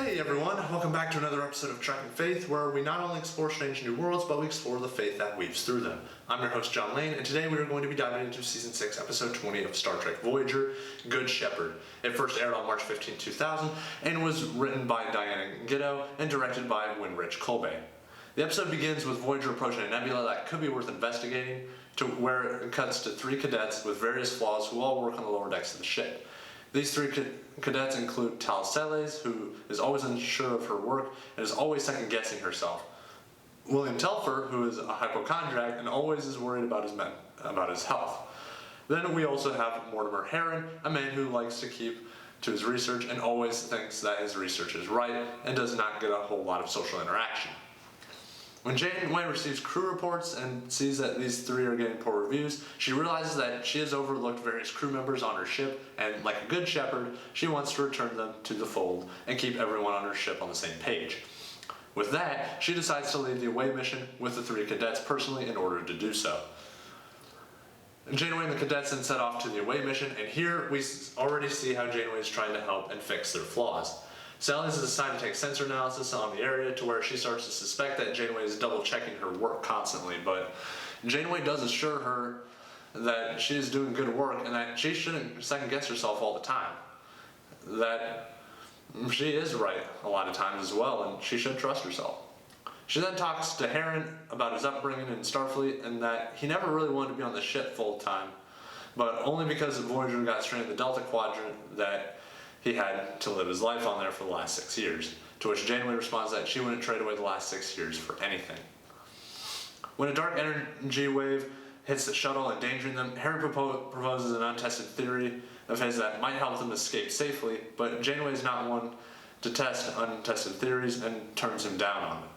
Hey everyone, welcome back to another episode of Tracking Faith, where we not only explore strange new worlds, but we explore the faith that weaves through them. I'm your host, John Lane, and today we are going to be diving into Season 6, Episode 20 of Star Trek Voyager, Good Shepherd. It first aired on March 15, 2000, and was written by Diana Giddo and directed by Winrich Kolbe. The episode begins with Voyager approaching a nebula that could be worth investigating, to where it cuts to three cadets with various flaws who all work on the lower decks of the ship. These three cadets include Tal Celes, who is always unsure of her work and is always second-guessing herself. William Telfer, who is a hypochondriac and always is worried about his health. Then we also have Mortimer Heron, a man who likes to keep to his research and always thinks that his research is right and does not get a whole lot of social interaction. When Janeway receives crew reports and sees that these three are getting poor reviews, she realizes that she has overlooked various crew members on her ship, and like a good shepherd, she wants to return them to the fold and keep everyone on her ship on the same page. With that, she decides to lead the away mission with the three cadets personally in order to do so. Janeway and the cadets then set off to the away mission, and here we already see how Janeway is trying to help and fix their flaws. Celes is assigned to take sensor analysis on the area, to where she starts to suspect that Janeway is double-checking her work constantly, but Janeway does assure her that she is doing good work and that she shouldn't second-guess herself all the time. That she is right a lot of times as well, and she should trust herself. She then talks to Heron about his upbringing in Starfleet and that he never really wanted to be on the ship full-time, but only because Voyager got stranded in the Delta Quadrant that he had to live his life on there for the last 6 years, to which Janeway responds that she wouldn't trade away the last 6 years for anything. When a dark energy wave hits the shuttle, endangering them, Heron proposes an untested theory of his that might help them escape safely, but Janeway is not one to test untested theories and turns him down on it.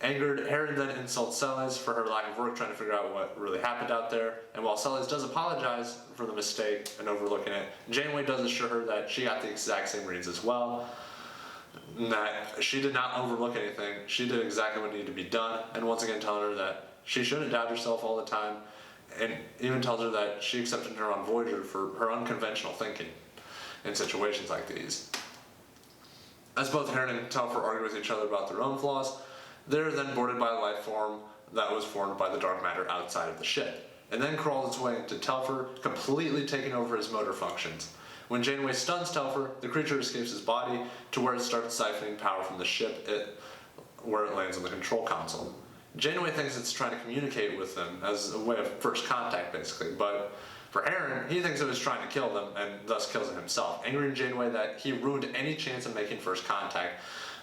Angered, Heron then insults Celes for her lack of work trying to figure out what really happened out there, and while Celes does apologize for the mistake and overlooking it, Janeway does assure her that she got the exact same reads as well, and that she did not overlook anything, she did exactly what needed to be done, and once again telling her that she shouldn't doubt herself all the time, and even tells her that she accepted her on Voyager for her unconventional thinking in situations like these. As both Heron and Telfer argue with each other about their own flaws, they're then boarded by a life form that was formed by the dark matter outside of the ship, and then crawls its way into Telfer, completely taking over his motor functions. When Janeway stuns Telfer, the creature escapes his body to where it starts siphoning power from the ship where it lands on the control console. Janeway thinks it's trying to communicate with them as a way of first contact, basically, but for Heron, he thinks it was trying to kill them and thus kills it himself, angering Janeway that he ruined any chance of making first contact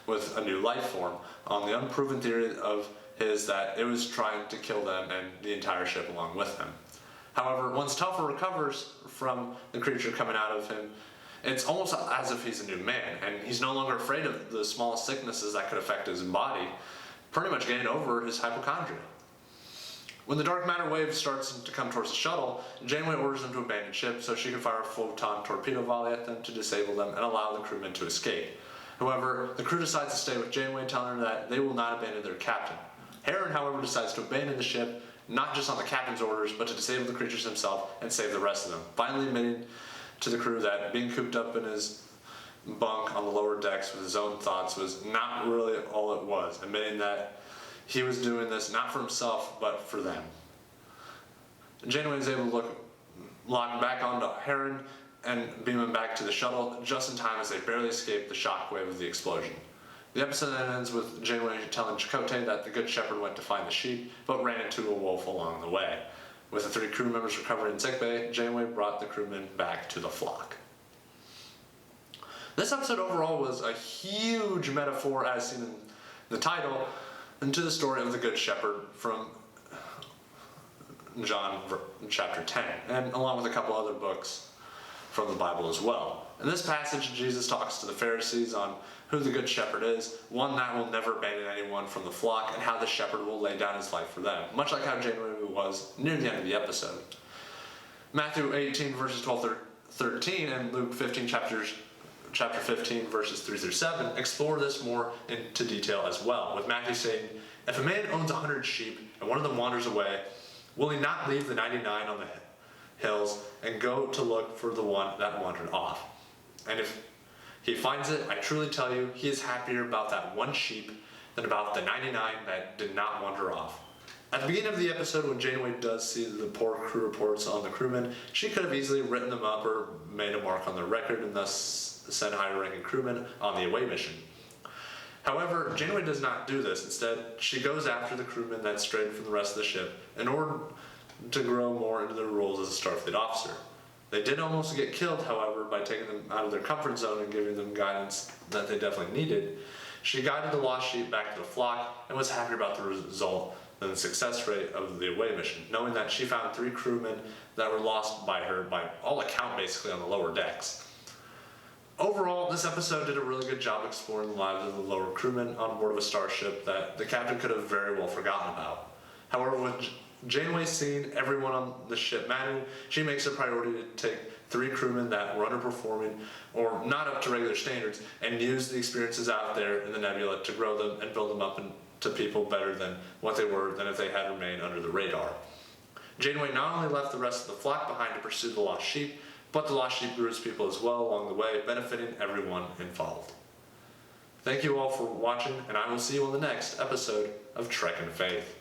with a new life form on the unproven theory of his that it was trying to kill them and the entire ship along with him. However, once Telfer recovers from the creature coming out of him, it's almost as if he's a new man, and he's no longer afraid of the smallest sicknesses that could affect his body, pretty much getting over his hypochondria. When the dark matter wave starts to come towards the shuttle, Janeway orders them to abandon ship so she can fire a photon torpedo volley at them to disable them and allow the crewmen to escape. However, the crew decides to stay with Janeway, telling her that they will not abandon their captain. Heron, however, decides to abandon the ship, not just on the captain's orders, but to disable the creatures himself and save the rest of them, finally admitting to the crew that being cooped up in his bunk on the lower decks with his own thoughts was not really all it was, admitting that he was doing this not for himself, but for them. Janeway is able to lock back onto Heron and beam him back to the shuttle just in time as they barely escape the shockwave of the explosion. The episode then ends with Janeway telling Chakotay that the Good Shepherd went to find the sheep, but ran into a wolf along the way. With the three crew members recovering in sickbay, Janeway brought the crewmen back to the flock. This episode overall was a huge metaphor, as seen in the title, into the story of the Good Shepherd from John chapter 10, and along with a couple other books from the Bible as well. In this passage, Jesus talks to the Pharisees on who the Good Shepherd is, one that will never abandon anyone from the flock, and how the shepherd will lay down his life for them, much like how Janeway was near the end of the episode. Matthew 18 verses 12-13 and Luke 15 chapter 15 verses 3-7 explore this more into detail as well, with Matthew saying, "If a man owns 100 sheep and one of them wanders away, will he not leave the 99 on the hills and go to look for the one that wandered off? And if He finds it. I truly tell you, he is happier about that one sheep than about the 99 that did not wander off. At the beginning of the episode, when Janeway does see the poor crew reports on the crewmen, she could have easily written them up or made a mark on their record and thus sent higher-ranking crewmen on the away mission. However, Janeway does not do this. Instead, she goes after the crewmen that strayed from the rest of the ship in order to grow more into their roles as a Starfleet officer. They did almost get killed, however, by taking them out of their comfort zone and giving them guidance that they definitely needed. She guided the lost sheep back to the flock and was happier about the result than the success rate of the away mission, knowing that she found 3 crewmen that were lost by her, by all account basically, on the lower decks. Overall, this episode did a really good job exploring the lives of the lower crewmen on board of a starship that the captain could have very well forgotten about. However, with Janeway seeing everyone on the ship mattered, she makes it a priority to take 3 crewmen that were underperforming or not up to regular standards and use the experiences out there in the nebula to grow them and build them up into people better than what they were than if they had remained under the radar. Janeway not only left the rest of the flock behind to pursue the lost sheep, but the lost sheep grew its people as well along the way, benefiting everyone involved. Thank you all for watching, and I will see you on the next episode of Trek and Faith.